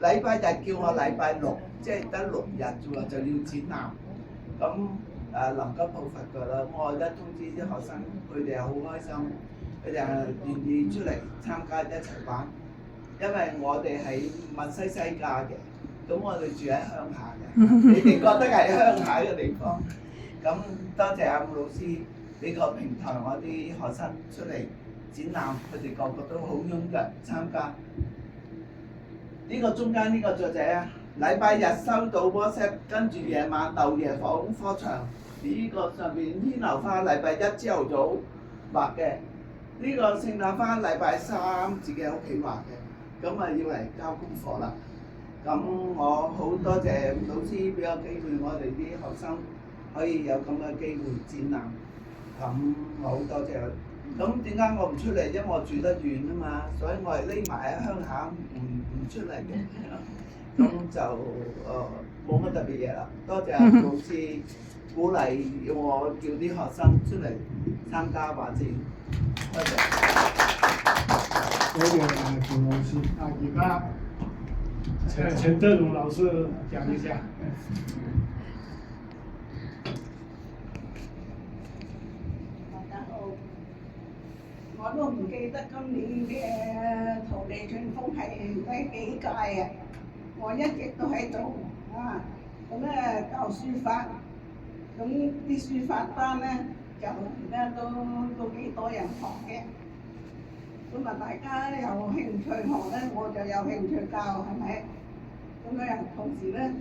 禮拜日叫我禮拜六，即係得6日啫喎，就要展覽。咁臨急抱佛㗎啦，我一通知啲學生，佢哋係好開心，佢哋係願意出嚟參加一齊玩。因為我哋喺密西西家嘅，咁我哋住喺鄉下嘅，你哋覺得係鄉下嘅地方。咁多謝阿伍老師呢個平台，我啲學生出嚟展覽，佢哋個個都好踴躍參加。呢個中間呢個作者啊，禮拜日收到 WhatsApp， 跟住夜晚漏夜訪科場。呢個上邊牽牛花禮拜1朝頭早畫嘅，呢個聖誕花禮拜3自己喺屋企畫嘅。咁啊要嚟交功課啦。咁我好多謝老師俾個機會，我哋啲學生可以有咁嘅機會展覽。咁我好多謝佢。咁點解我唔出嚟？因為我住得遠啊嘛，所以我係匿埋喺鄉下唔出嚟嘅。咁就冇乜特別嘢啦。多謝老師鼓勵要我叫啲學生出嚟參加畫展。多謝。多謝趙老師。而家陳德龍老師講一下。我都唔記得今年嘅桃李春風係第幾屆啊！我一直都喺度啊，咁咧教書法，咁啲書法班咧就而家都幾多人學嘅。咁啊，大家有興趣學咧，我就有興趣教，係咪？咁咧同時咧，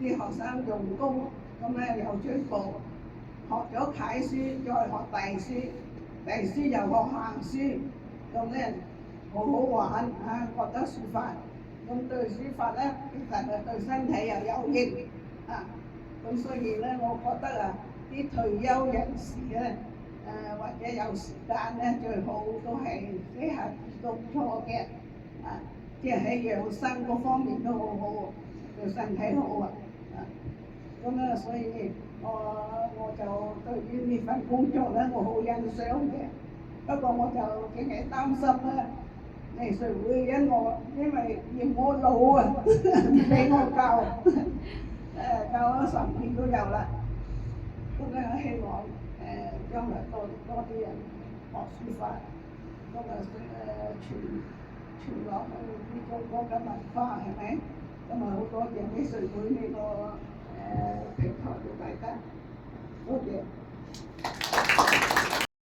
啲學生用功，咁咧又進步。學咗楷書，再學隸書，隸書又學行書，咁咧好好玩啊！覺得書法，咁對書法咧，其實係對身體又有益啊！咁所以咧，我覺得啊，啲退休人士咧，或者有時間咧，最好都係寫下字都唔錯嘅，啊，即係喺養生嗰方面都好好，對身體好啊！咁咧，所以我就對於呢份工作咧，我好欣賞嘅。不過我就淨係擔心咧，藝術會因為嫌我老啊，唔俾我教，教咗10年都有啦。咁咧，希望將來多啲人學書法，咁啊傳落去呢中國嘅文化係咪？咁啊好多謝藝術會呢個平台俾大家，多謝。